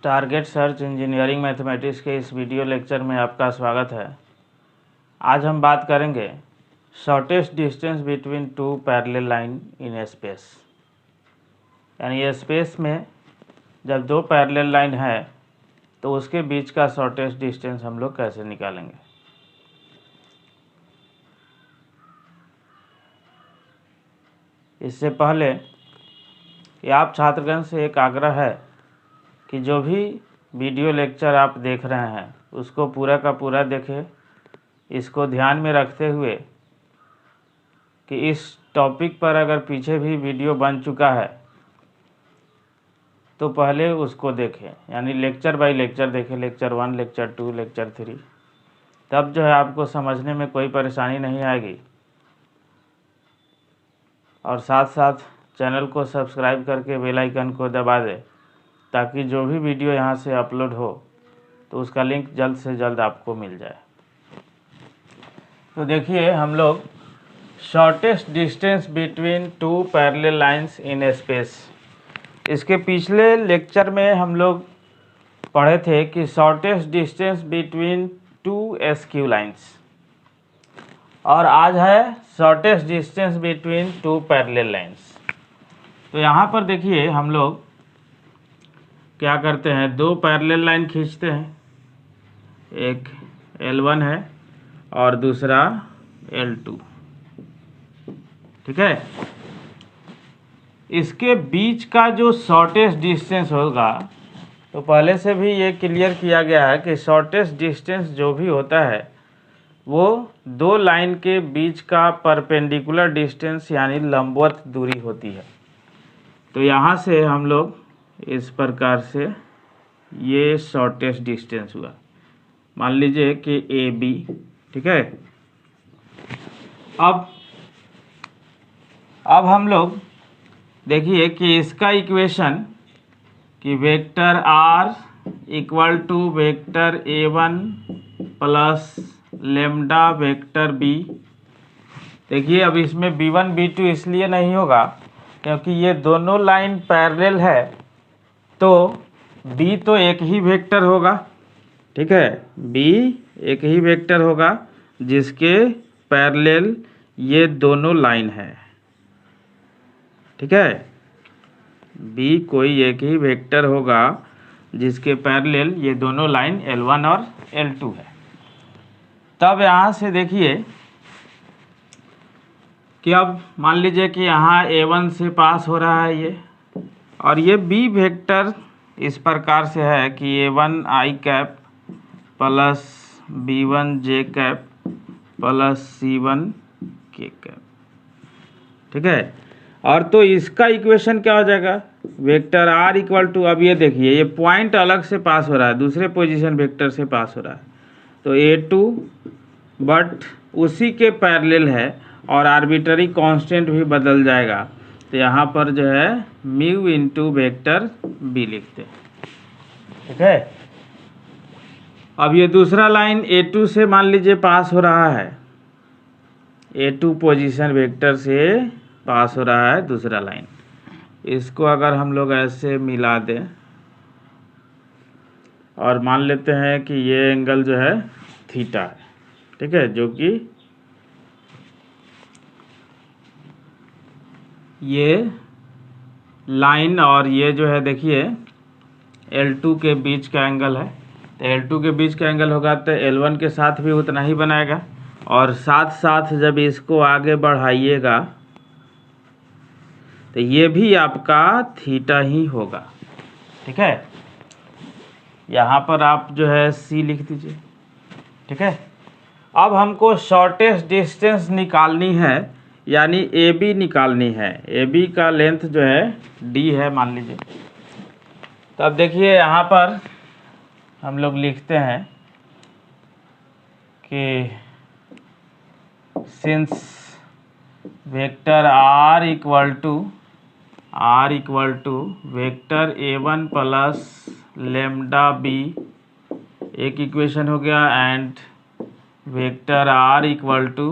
Target search engineering mathematics के इस video lecture में आपका स्वागत है। आज हम बात करेंगे shortest distance between two parallel line in space. यानी स्पेस में जब दो पैरेलल लाइन है तो उसके बीच का शॉर्टेस्ट डिस्टेंस हम लोग कैसे निकालेंगे। इससे पहले कि आप छात्रगण से एक आग्रह है कि जो भी वीडियो लेक्चर आप देख रहे हैं उसको पूरा का पूरा देखें। इसको ध्यान में रखते हुए कि इस टॉपिक पर अगर पीछे भी वीडियो बन चुका है तो पहले उसको देखें, यानी लेक्चर बाय लेक्चर देखें, लेक्चर 1, लेक्चर 2, लेक्चर 3। तब जो है आपको समझने में कोई परेशानी नहीं आएगी। और साथ साथ चैनल को सब्सक्राइब करके बेल आइकन को दबा दें ताकि जो भी वीडियो यहाँ से अपलोड हो तो उसका लिंक जल्द से जल्द आपको मिल जाए। तो देखिए, हम लोग shortest distance between two parallel lines in space, इसके पिछले लेक्चर में हम लोग पढ़े थे कि shortest distance between to SQ lines, और आज है shortest distance between two parallel lines. तो यहाँ पर देखिए, हम लोग क्या करते हैं, दो पैरेलल लाइन खींचते हैं, एक L1 है और दूसरा L2, ठीक है। इसके बीच का जो शॉर्टेस्ट डिस्टेंस होगा, तो पहले से भी ये क्लियर किया गया है कि शॉर्टेस्ट डिस्टेंस जो भी होता है वो दो लाइन के बीच का परपेंडिकुलर डिस्टेंस यानी लंबवत दूरी होती है। तो यहाँ से हम लोग इस प्रकार से ये शॉर्टेस्ट डिस्टेंस हुआ, मान लीजिए कि AB, ठीक है। अब हम लोग देखिए कि इसका इक्वेशन कि vector R equal to vector A1 plus lambda vector B। देखिए, अब इसमें B1 B2 इसलिए नहीं होगा क्योंकि ये दोनों लाइन पैरेलल है, तो B तो एक ही वेक्टर होगा, ठीक है। B एक ही वेक्टर होगा जिसके पैरेलल ये दोनों लाइन है, ठीक है। B कोई एक ही वेक्टर होगा जिसके पैरेलल ये दोनों लाइन L1 और L2 है। तब यहाँ से देखिए कि अब मान लीजिए कि यहाँ A1 से पास हो रहा है ये, और ये B वेक्टर इस प्रकार से है कि A1 I cap plus B1 J cap plus C1 K cap, ठीक है। और तो इसका इक्वेशन क्या हो जाएगा, वेक्टर R इक्वल टू, अब ये देखिए ये पॉइंट अलग से पास हो रहा है, दूसरे पोजीशन वेक्टर से पास हो रहा है, तो A2 बट उसी के पैरेलल है और आर्बिट्ररी कांस्टेंट भी बदल जाएगा, तो यहाँ पर जो है म्यू इंटू वेक्टर B लिखते हैं, ठीक है। अब ये दूसरा लाइन A2 से मान लीजिए पास हो रहा है, A2 पोजीशन वेक्टर से पास हो रहा है दूसरा लाइन। इसको अगर हम लोग ऐसे मिला दें और मान लेते हैं कि ये एंगल जो है थीटा है, ठीक है, जो कि ये लाइन और ये जो है देखिए L2 के बीच का एंगल है। तो L2 के बीच का एंगल होगा तो L1 के साथ भी उतना ही बनाएगा, और साथ साथ जब इसको आगे बढ़ाइएगा तो ये भी आपका थीटा ही होगा, ठीक है। यहाँ पर आप जो है C लिख दीजिए, ठीक है। अब हमको शॉर्टेस्ट डिस्टेंस निकालनी है, यानी AB निकालनी है। AB का लेंथ जो है D है मान लीजिए। तो अब देखिए यहाँ पर हम लोग लिखते हैं कि since vector R equal to vector A1 plus lambda B एक इक्वेशन हो गया, and vector R equal to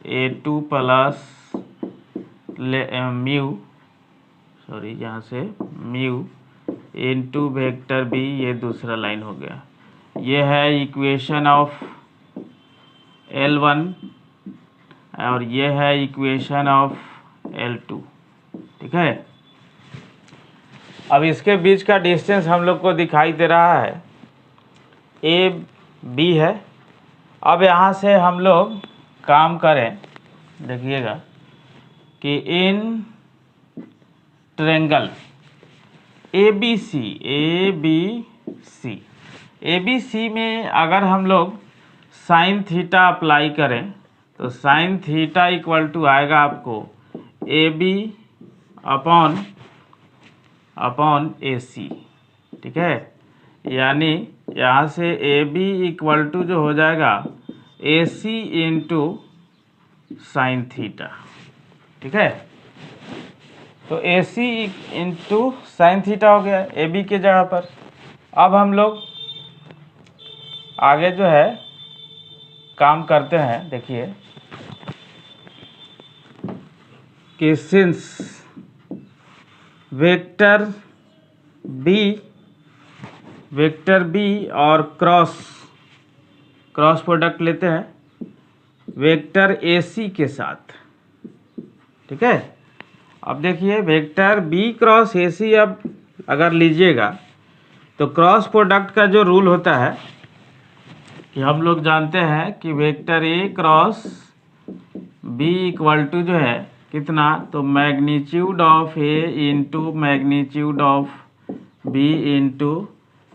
A2 plus mu, sorry यहाँ से म्यू इंटू वेक्टर बी, ये दूसरा लाइन हो गया। ये है इक्वेशन ऑफ L1 और ये है इक्वेशन ऑफ L2। ठीक है, अब इसके बीच का डिस्टेंस हम लोग को दिखाई दे रहा है ए बी है। अब यहाँ से हम लोग काम करें, देखिएगा कि in triangle A B C में अगर हम लोग साइन थीटा अप्लाई करें तो साइन थीटा इक्वल टू आएगा आपको ए बी अपॉन ए सी। ठीक है, यानी यहाँ से ए बी इक्वल टू जो हो जाएगा ए सी इंटू साइन थीटा। ठीक है, तो ए सी इंटू साइन थीटा हो गया ए बी के जगह पर। अब हम लोग आगे जो है काम करते हैं। देखिए कि सिंस वेक्टर बी और क्रॉस प्रोडक्ट लेते हैं वेक्टर ए सी के साथ। ठीक है, अब देखिए वेक्टर बी क्रॉस ए सी, अब अगर लीजिएगा तो क्रॉस प्रोडक्ट का जो रूल होता है कि हम लोग जानते हैं कि vector A cross B equal to जो है कितना, तो magnitude of A into magnitude of B into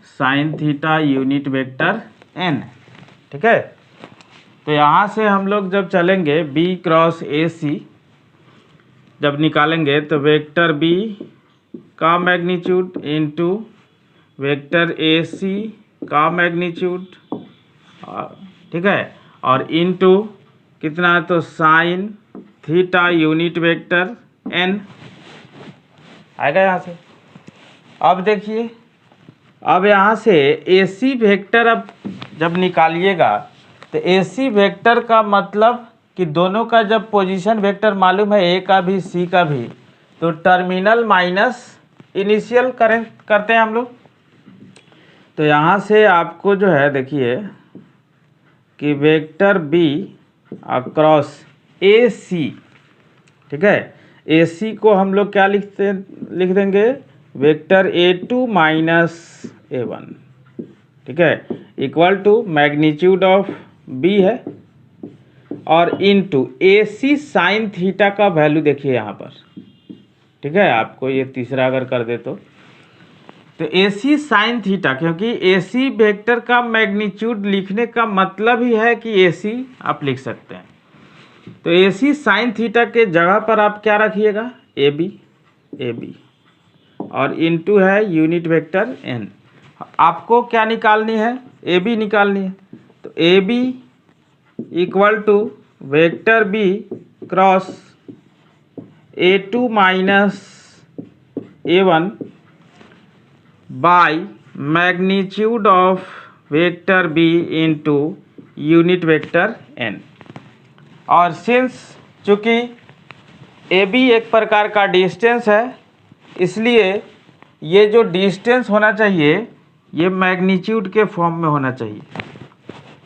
sine theta unit vector N. ठीक है, तो यहाँ से हम लोग जब चलेंगे बी क्रॉस ए सी जब निकालेंगे तो वेक्टर बी का magnitude into vector A C का मैग्नीट्यूड, ठीक है, और इंटू कितना, तो sine theta unit vector N आएगा यहाँ से। अब देखिए, अब यहाँ से ए सी वेक्टर अब जब निकालिएगा तो ए सी वेक्टर का मतलब कि दोनों का जब पोजीशन वेक्टर मालूम है ए का भी सी का भी, तो टर्मिनल माइनस इनिशियल करते हैं हम लोग। तो यहाँ से आपको जो है देखिए कि वेक्टर बी अक्रॉस ए सी, ठीक है, ए सी को हम लोग क्या लिख देंगे, vector A two minus A one. ठीक है, equal to magnitude of B है और into A C sine theta का वैल्यू देखिए यहाँ पर। ठीक है, आपको ये तीसरा अगर कर दे तो ए सी साइन थीटा, क्योंकि ए सी वेक्टर का मैग्नीट्यूड लिखने का मतलब ही है कि ए सी आप लिख सकते हैं। तो ए सी साइन थीटा के जगह पर आप क्या रखिएगा, ए बी और इनटू है यूनिट वेक्टर एन। आपको क्या निकालनी है, ए बी निकालनी है। तो A B equal to vector B cross A two minus A one by magnitude of vector B into unit vector N. और सिंस चूँकि ए बी एक प्रकार का डिस्टेंस है, इसलिए ये जो डिस्टेंस होना चाहिए ये मैग्नीट्यूड के फॉर्म में होना चाहिए।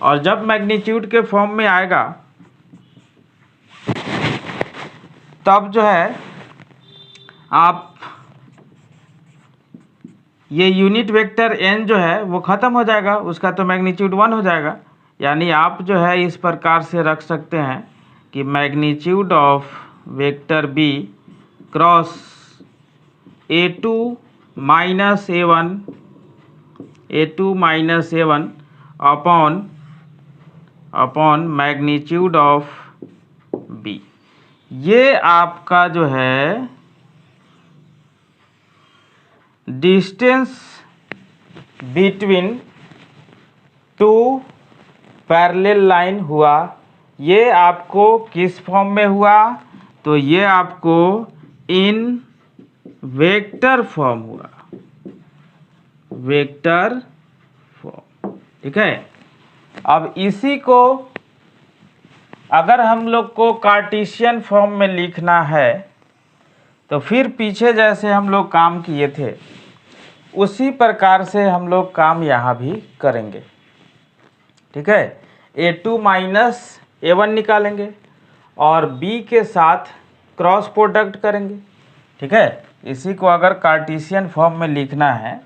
और जब मैग्नीट्यूड के फॉर्म में आएगा तब जो है आप ये यूनिट वेक्टर एन जो है वो ख़त्म हो जाएगा, उसका तो मैग्नीट्यूड 1 हो जाएगा। यानी आप जो है इस प्रकार से रख सकते हैं कि magnitude of vector B cross A two minus A one upon magnitude of B. ये आपका जो है distance between two parallel line हुआ। ये आपको किस फॉर्म में हुआ, तो ये आपको इन वेक्टर फॉर्म हुआ, वेक्टर फॉर्म। ठीक है, अब इसी को अगर हम लोग को कार्टेशियन फॉर्म में लिखना है तो फिर पीछे जैसे हम लोग काम किए थे उसी प्रकार से हम लोग काम यहाँ भी करेंगे। ठीक है, A2 माइनस A1 निकालेंगे और B के साथ क्रॉस प्रोडक्ट करेंगे। ठीक है, इसी को अगर कार्टेशियन फॉर्म में लिखना है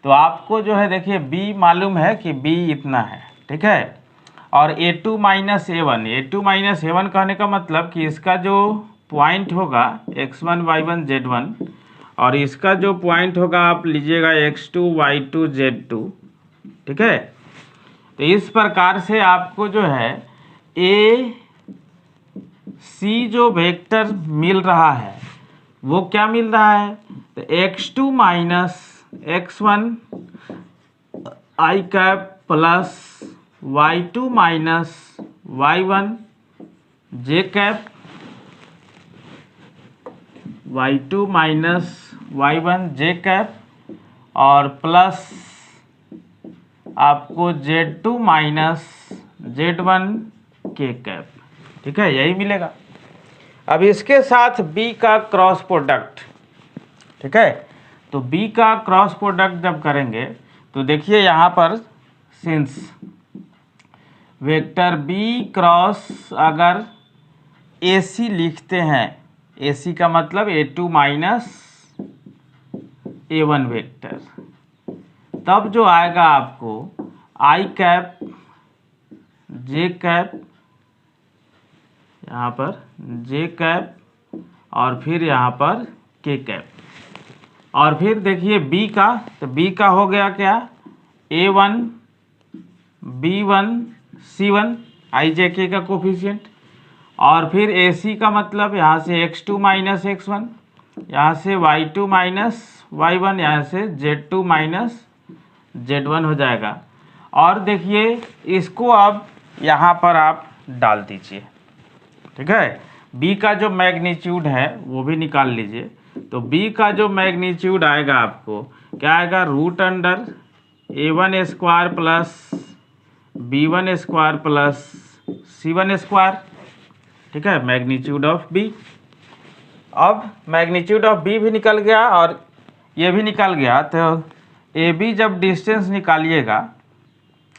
तो आपको जो है देखिए B मालूम है कि B इतना है। ठीक है, और A2 माइनस A1 कहने का मतलब कि इसका जो पॉइंट होगा x1 y1 z1 और इसका जो पॉइंट होगा आप लीजिएगा x2 y2 z2। ठीक है, तो इस प्रकार से आपको जो है ए सी जो वेक्टर मिल रहा है वो क्या मिल रहा है, तो x2 minus x1 I cap plus y2 minus y1 J cap, y2 minus y1 J cap और प्लस आपको z2 माइनस z1 के कैप। ठीक है, यही मिलेगा। अब इसके साथ b का क्रॉस प्रोडक्ट। ठीक है, तो b का क्रॉस प्रोडक्ट जब करेंगे तो देखिए यहाँ पर सिंस वेक्टर b क्रॉस अगर AC लिखते हैं, AC का मतलब A2 माइनस A1 वेक्टर, तब जो आएगा आपको आई कैप जे कैप, यहाँ पर जे कैप और फिर यहाँ पर के कैप, और फिर देखिए B का, तो B का हो गया क्या, A1 B1 C1 आई जे के का कोफिशिएंट, और फिर AC का मतलब यहाँ से x2 माइनस x1, यहाँ से y2 माइनस y1, यहाँ से z2 माइनस z1 हो जाएगा। और देखिए इसको अब यहाँ पर आप डाल दीजिए। ठीक है, B का जो मैग्नीट्यूड है वो भी निकाल लीजिए। तो B का जो मैग्नीट्यूड आएगा आपको क्या आएगा, root under A1 square plus B1 square plus C1 square. ठीक है, मैग्नीट्यूड ऑफ B। अब मैग्नीट्यूड ऑफ B भी निकल गया और ये भी निकल गया, तो AB जब डिस्टेंस निकालिएगा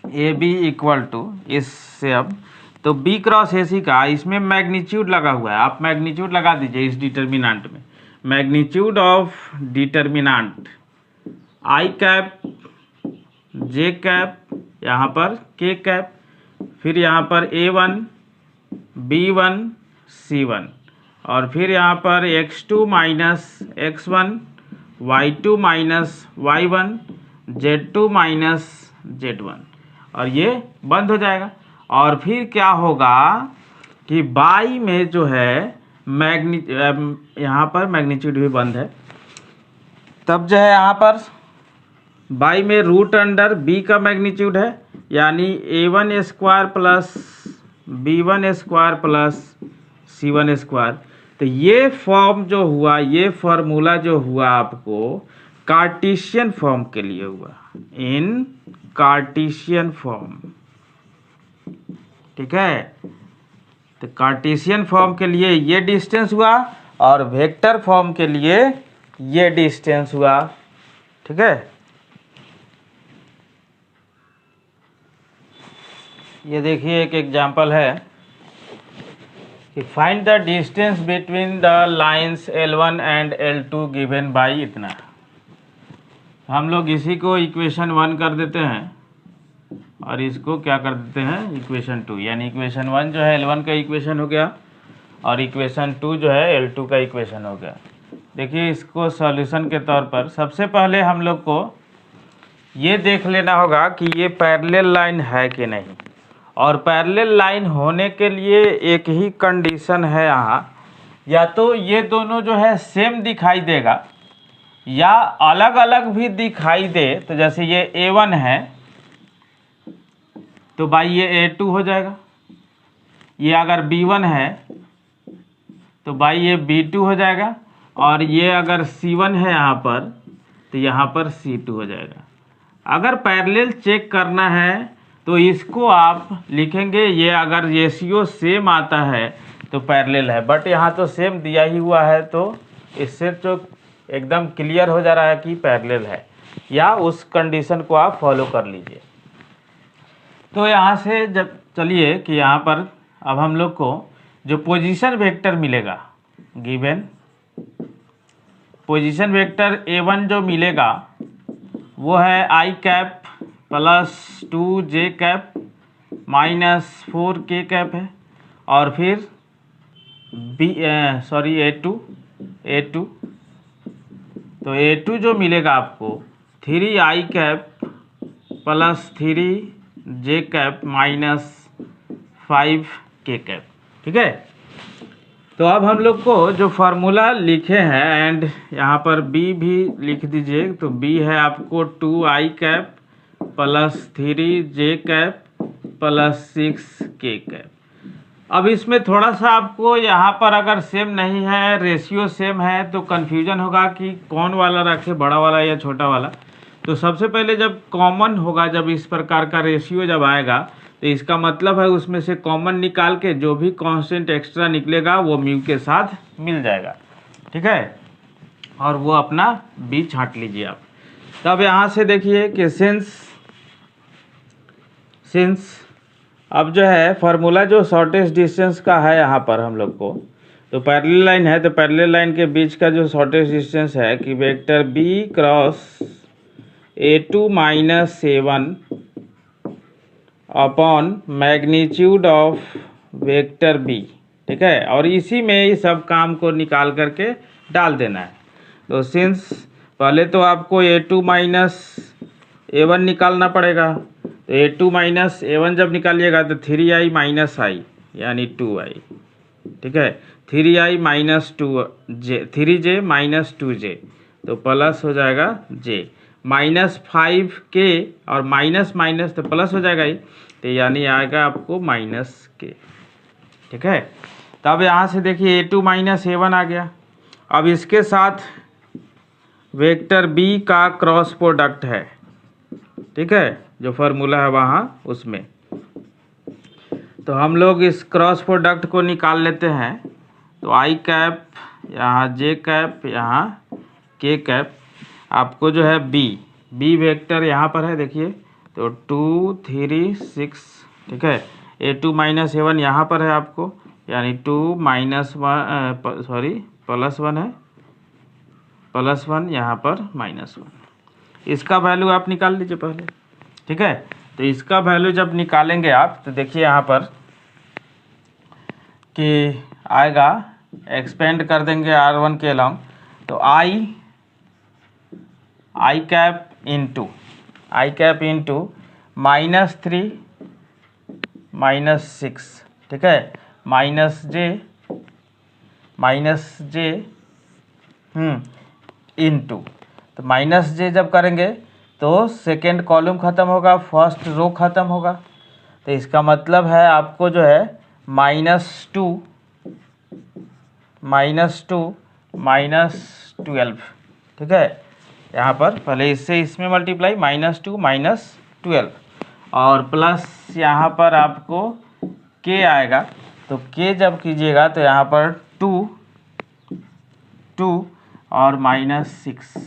AB इक्वल टू इससे, अब तो B क्रॉस AC का इसमें मैग्नीट्यूड लगा हुआ है, आप मैग्नीट्यूड लगा दीजिए इस डिटर्मिनेंट में। Magnitude of determinant I cap J cap, यहाँ पर के कैप, फिर यहाँ पर A1 B1 C1 और फिर यहाँ पर x2 minus x1 y2 minus y1 z2 minus z1, और ये बंद हो जाएगा। और फिर क्या होगा कि बाई में जो है यहाँ पर मैग्नीट्यूड भी बंद है, तब जो है यहाँ पर बाई में रूट अंडर B का मैग्नीट्यूड है, यानी A1 square plus B1 square plus C1 square. तो ये फॉर्म जो हुआ, ये फार्मूला जो हुआ आपको कार्टेशियन फॉर्म के लिए हुआ, इन कार्टेशियन फॉर्म। ठीक है, तो कार्टेशियन फॉर्म के लिए ये डिस्टेंस हुआ और वेक्टर फॉर्म के लिए ये डिस्टेंस हुआ। ठीक है, ये देखिए एक एग्जांपल है कि find the distance between the lines L1 and L2 given by इतना। हम लोग इसी को इक्वेशन 1 कर देते हैं और इसको क्या कर देते हैं, इक्वेशन 2, यानी इक्वेशन 1 जो है L1 का इक्वेशन हो गया और इक्वेशन 2 जो है L2 का इक्वेशन हो गया। देखिए इसको सॉल्यूशन के तौर पर सबसे पहले हम लोग को ये देख लेना होगा कि ये पैरेलल लाइन है कि नहीं, और पैरेलल लाइन होने के लिए एक ही कंडीशन है यहाँ, या तो ये दोनों जो है सेम दिखाई देगा या अलग अलग भी दिखाई दे। तो जैसे ये A1 है तो भाई ये A2 हो जाएगा, ये अगर B1 है तो भाई ये B2 हो जाएगा, और ये अगर C1 है यहाँ पर तो यहाँ पर C2 हो जाएगा। अगर पैरेलल चेक करना है तो इसको आप लिखेंगे, ये अगर रेशियो सेम आता है तो पैरेलल है, बट यहाँ तो सेम दिया ही हुआ है तो इससे तो एकदम क्लियर हो जा रहा है कि पैरेलल है। या उस कंडीशन को आप फॉलो कर लीजिए। तो यहाँ से जब चलिए कि यहाँ पर अब हम लोग को जो पोजीशन वेक्टर मिलेगा, गिवन पोजीशन वेक्टर A1 जो मिलेगा वो है i cap plus 2j cap minus 4k cap है, और फिर A2 तो A2 जो मिलेगा आपको 3i cap plus 3j cap minus 5k cap. ठीक है, तो अब हम लोग को जो फार्मूला लिखे हैं एंड यहाँ पर b भी लिख दीजिए, तो b है आपको 2i cap plus 3j cap plus 6k cap. अब इसमें थोड़ा सा आपको यहाँ पर अगर सेम नहीं है, रेशियो सेम है, तो कन्फ्यूजन होगा कि कौन वाला रखे, बड़ा वाला या छोटा वाला। तो सबसे पहले जब कॉमन होगा, जब इस प्रकार का रेशियो जब आएगा, तो इसका मतलब है उसमें से कॉमन निकाल के जो भी कांस्टेंट एक्स्ट्रा निकलेगा वो म्यू के साथ मिल जाएगा। ठीक है, और वो अपना बी छांट लीजिए आप। तब यहाँ से देखिए कि सिंस अब जो है फार्मूला जो शॉर्टेस्ट डिस्टेंस का है यहाँ पर हम लोग को, तो पैरेलल लाइन है, तो पैरेलल लाइन के बीच का जो शॉर्टेस्ट डिस्टेंस है कि vector B cross A2 minus A1 upon magnitude of vector B. ठीक है, और इसी में ही सब काम को निकाल करके डाल देना है। तो सिंस पहले तो आपको A2 माइनस A1 निकालना पड़ेगा, तो A2 माइनस A1 जब निकालिएगा तो 3i माइनस i यानी 2i। ठीक है, 3i minus 3j minus 2j, तो प्लस हो जाएगा j माइनस 5k, और माइनस माइनस तो प्लस हो जाएगा ही, तो यानी आएगा आपको माइनस k। ठीक है, तो अब यहाँ से देखिए A2 माइनस A1 आ गया। अब इसके साथ वेक्टर b का क्रॉस प्रोडक्ट है। ठीक है, जो फार्मूला है वहाँ उसमें, तो हम लोग इस क्रॉस प्रोडक्ट को निकाल लेते हैं। तो i कैप यहाँ j कैप यहाँ k कैप, आपको जो है b वेक्टर यहाँ पर है देखिए, तो 2 3 6। ठीक है, A2 माइनस A1 यहाँ पर है आपको, यानी 2 माइनस 1 प्लस 1 है, प्लस 1 यहाँ पर माइनस 1। इसका वैल्यू आप निकाल लीजिए पहले। ठीक है, तो इसका वैल्यू जब निकालेंगे आप, तो देखिए यहाँ पर कि आएगा, एक्सपेंड कर देंगे R1 के अलॉन्ग, तो i cap into minus 3 minus 6। ठीक है, माइनस जे इंटू, तो माइनस जे जब करेंगे तो सेकेंड कॉलम ख़त्म होगा, फर्स्ट रो ख़त्म होगा, तो इसका मतलब है आपको जो है -2 माइनस 12। ठीक है, यहाँ पर पहले इससे इसमें मल्टीप्लाई -2 -12, और प्लस यहाँ पर आपको k आएगा, तो k जब कीजिएगा तो यहाँ पर 2 और -6।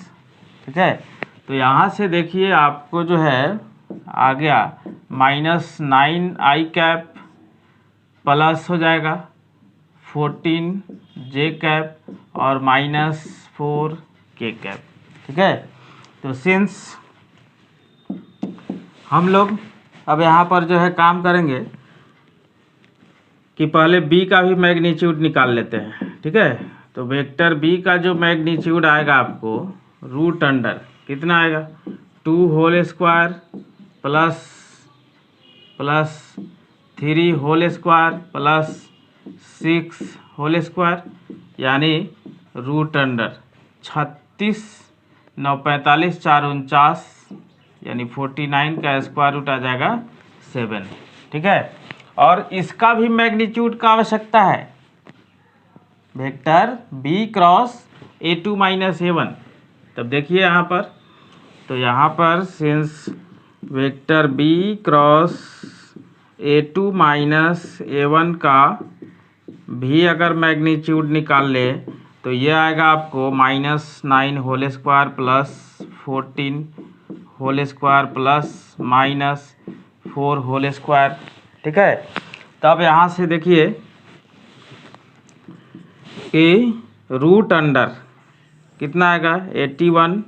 ठीक है, तो यहाँ से देखिए आपको जो है आ गया -9i कैप प्लस हो जाएगा 14j कैप और -4k कैप। ठीक है, तो सिंस हम लोग अब यहाँ पर जो है काम करेंगे कि पहले b का भी मैग्नीट्यूड निकाल लेते हैं। ठीक है, तो वेक्टर b का जो मैग्नीट्यूड आएगा आपको रूट अंडर कितना आएगा, 2 whole square plus 3 whole square plus 6 whole square, यानी रूट अंडर 36 9 45 4 49, यानी 49 का स्क्वायर रूट आ जाएगा 7। ठीक है, और इसका भी मैग्नीट्यूड का आवश्यकता है, vector b cross A2 minus A1। तब देखिए यहाँ पर, तो यहाँ पर since vector b cross A2 minus A1 का भी अगर मैग्नीट्यूड निकाल ले तो ये आएगा आपको -9 whole square plus 14 whole square plus -4 whole square. ठीक है, तब यहाँ से देखिए कि रूट अंडर कितना आएगा 81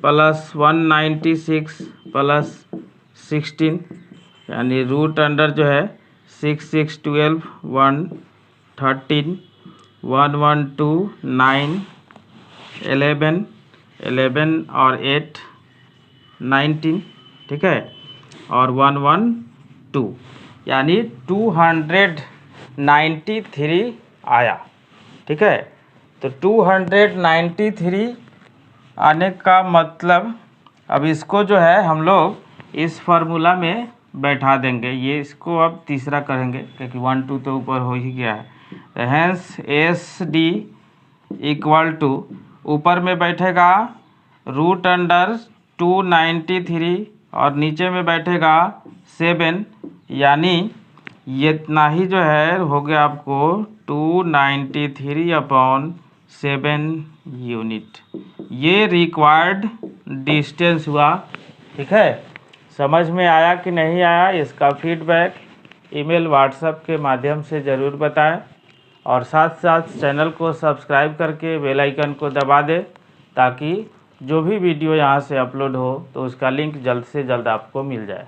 प्लस 196 प्लस 16, यानी रूट अंडर जो है 6 6 12 113 1 1 2 9 11 11 और 8 19। ठीक है, और 1 1 2, यानी 293 आया। ठीक है, तो 293 आने का मतलब अब इसको जो है हम लोग इस फार्मूला में बैठा देंगे। ये इसको अब तीसरा करेंगे क्योंकि 1 2 तो ऊपर हो ही गया है। Hence S D equal to ऊपर में बैठेगा रूट अंडर 293 और नीचे में बैठेगा 7, यानी ये इतना ही जो है हो गया आपको 293/7 यूनिट। ये रिक्वायर्ड डिस्टेंस हुआ। ठीक है, समझ में आया कि नहीं आया, इसका फीडबैक ईमेल व्हाट्सएप के माध्यम से ज़रूर बताएं और साथ साथ चैनल को सब्सक्राइब करके बेल आइकन को दबा दें ताकि जो भी वीडियो यहाँ से अपलोड हो तो उसका लिंक जल्द से जल्द आपको मिल जाए।